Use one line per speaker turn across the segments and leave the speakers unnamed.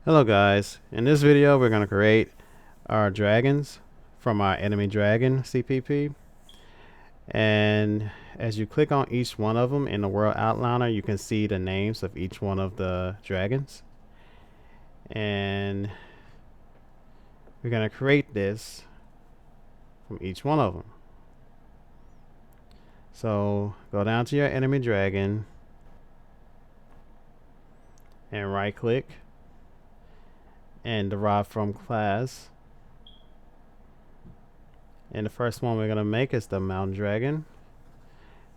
Hello guys, in this video we're going to create our dragons from our enemy dragon CPP, and as you click on each one of them in the world outliner you can see the names of each one of the dragons, and we're going to create this from each one of them. So go down to your enemy dragon and right click and derive from class, and the first one we're going to make is the mountain dragon,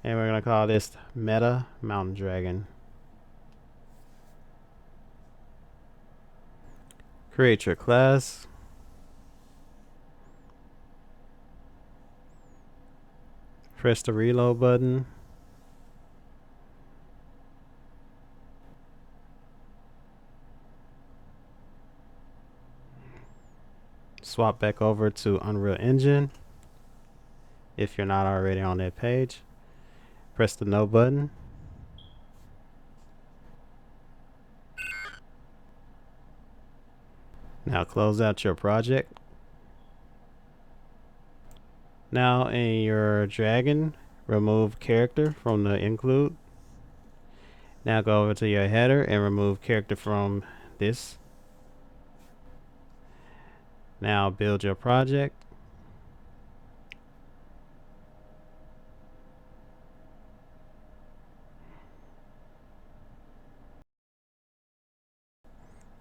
and we're going to call this Meta Mountain Dragon. Create your class. Press the reload button. Swap back over to Unreal Engine if you're not already on that page. Press the no button. Now close out your project. Now in your dragon, remove character from the include. Now go over to your header and remove character from this. Now build your project.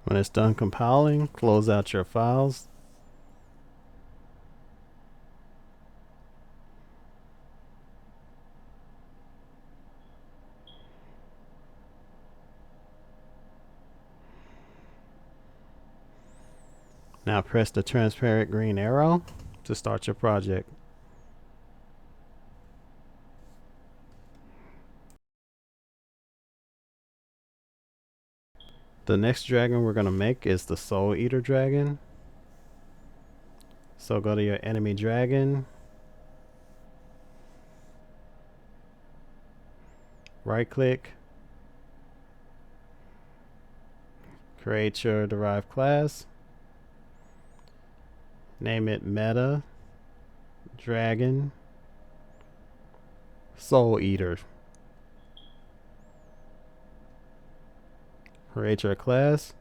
When it's done compiling, close out your files. Now press the transparent green arrow to start your project. The next dragon we're going to make is the Soul Eater dragon. So go to your enemy dragon, right click, create your derived class, name it Meta Dragon Soul Eater. Create your class.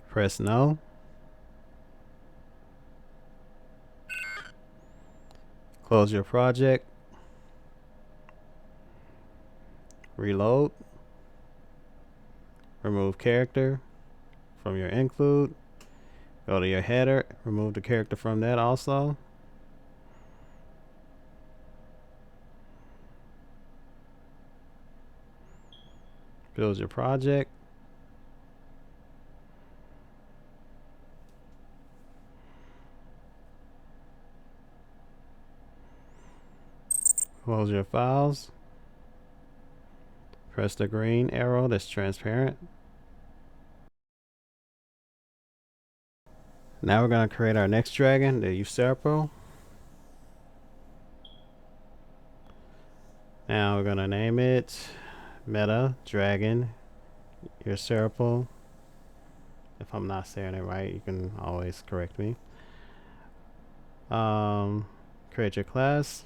Press no. Close your project. Reload. Remove character from your include. Go to your header. Remove the character from that also. Build your project. Close your files. Press the green arrow that's transparent. Now we're going to create our next dragon, the Usurper. Now we're going to name it Meta Dragon Usurper. If I'm not saying it right, you can always correct me. Create your class.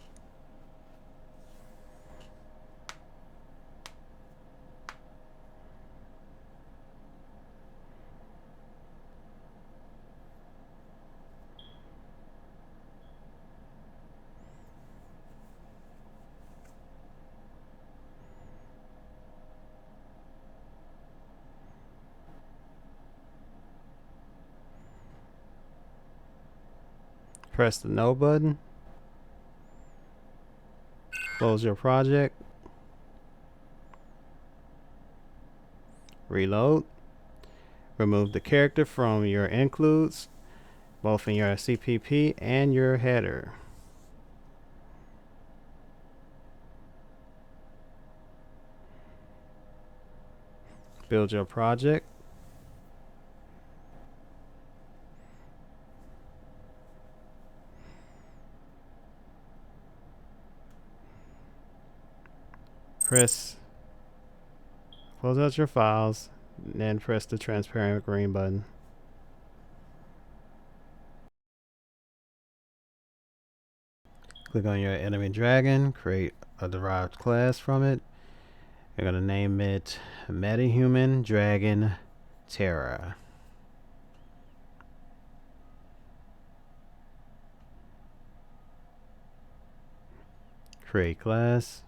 Press the no button. Close your project. Reload. Remove the character from your includes, both in your CPP and your header. Build your project. Press, close out your files, then press the transparent green button. Click on your enemy dragon, create a derived class from it. You're going to name it Metahuman Dragon Terra. Create class.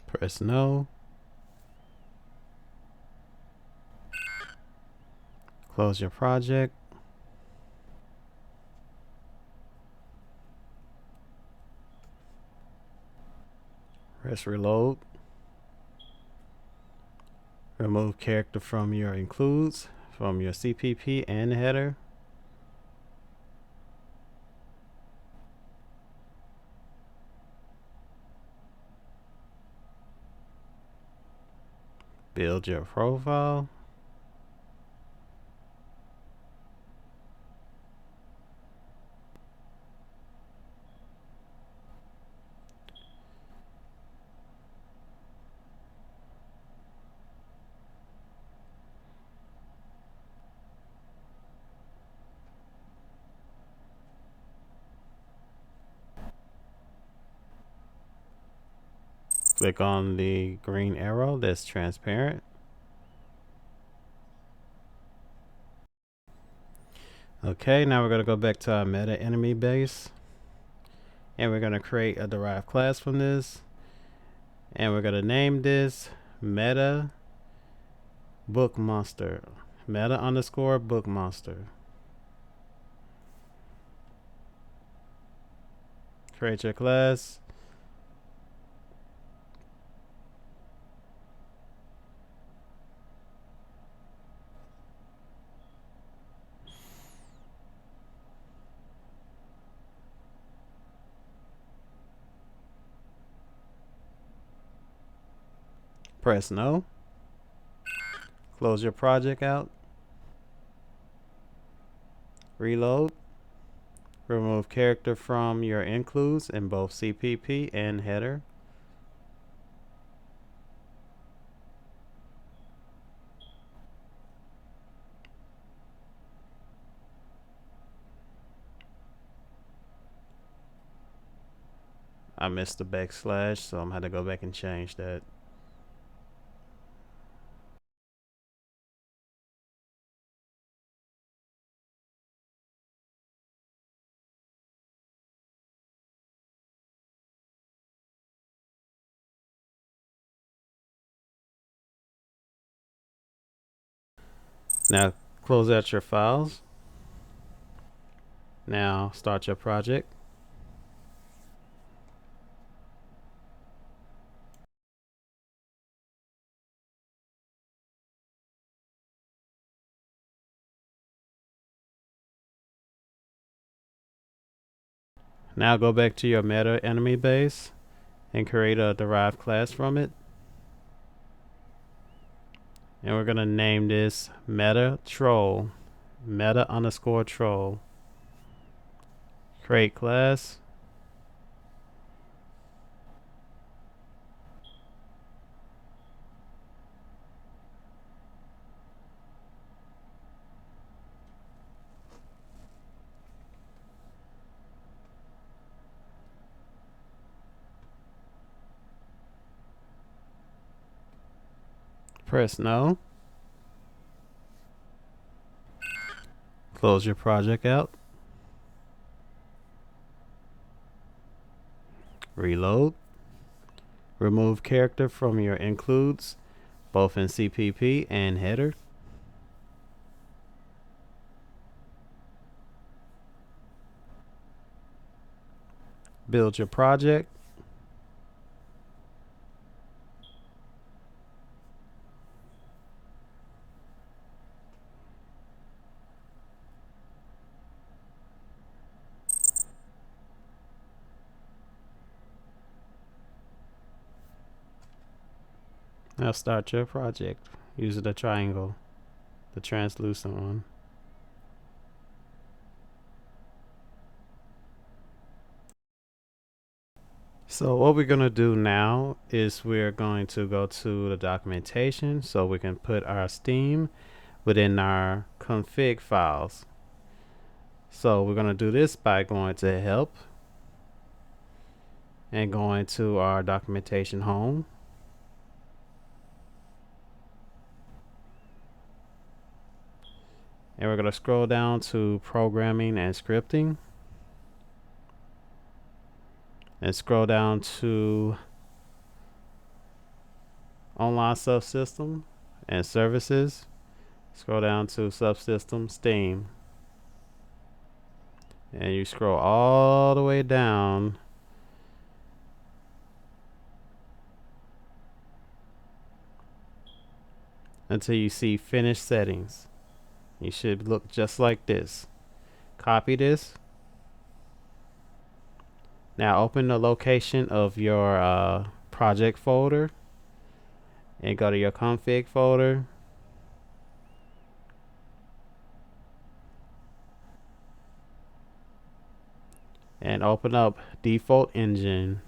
Press no. Close your project. Press reload. Remove character from your includes, from your CPP and header. Build your profile. Click on the green arrow that's transparent. Okay, now we're going to go back to our meta enemy base. And we're going to create a derived class from this. And we're going to name this Meta Book Monster. Meta underscore Book Monster. Create your class. Press no. Close your project out. Reload. Remove character from your includes in both CPP and header. I missed the backslash, so I'm going to go back and change that. Now close out your files. Now start your project. Now go back to your meta enemy base and create a derived class from it. And we're going to name this Meta Troll. Meta underscore troll. Create class. Press no. Close your project out. Reload. Remove character from your includes, both in CPP and header. Build your project. Now start your project using the triangle, the translucent one. So what we're going to do now is we're going to go to the documentation so we can put our Steam within our config files. So we're going to do this by going to help and going to our documentation home. And we're going to scroll down to programming and scripting and scroll down to online subsystem and services. Scroll down to subsystem Steam. And you scroll all the way down until you see finish settings. You should look just like this. Copy this. Now open the location of your project folder and go to your config folder. And open up default engine.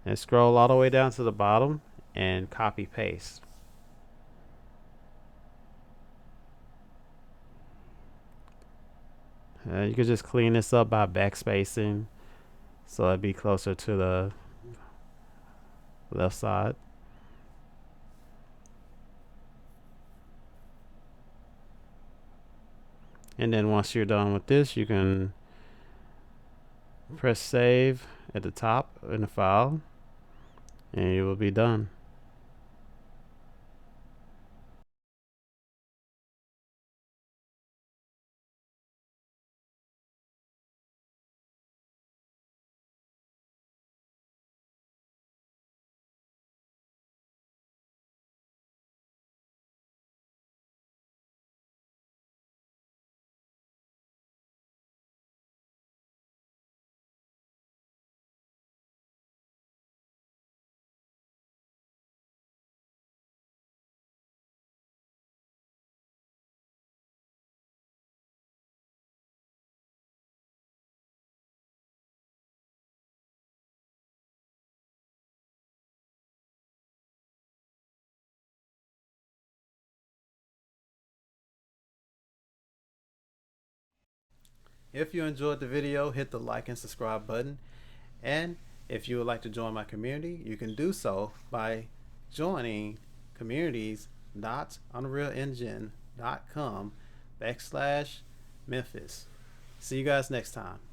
And scroll all the way down to the bottom and copy paste. You can just clean this up by backspacing so it'd be closer to the left side. And then once you're done with this, you can press save at the top in the file and you will be done. If you enjoyed the video, hit the like and subscribe button. And if you would like to join my community, you can do so by joining communities.unrealengine.com/Memphis. See you guys next time.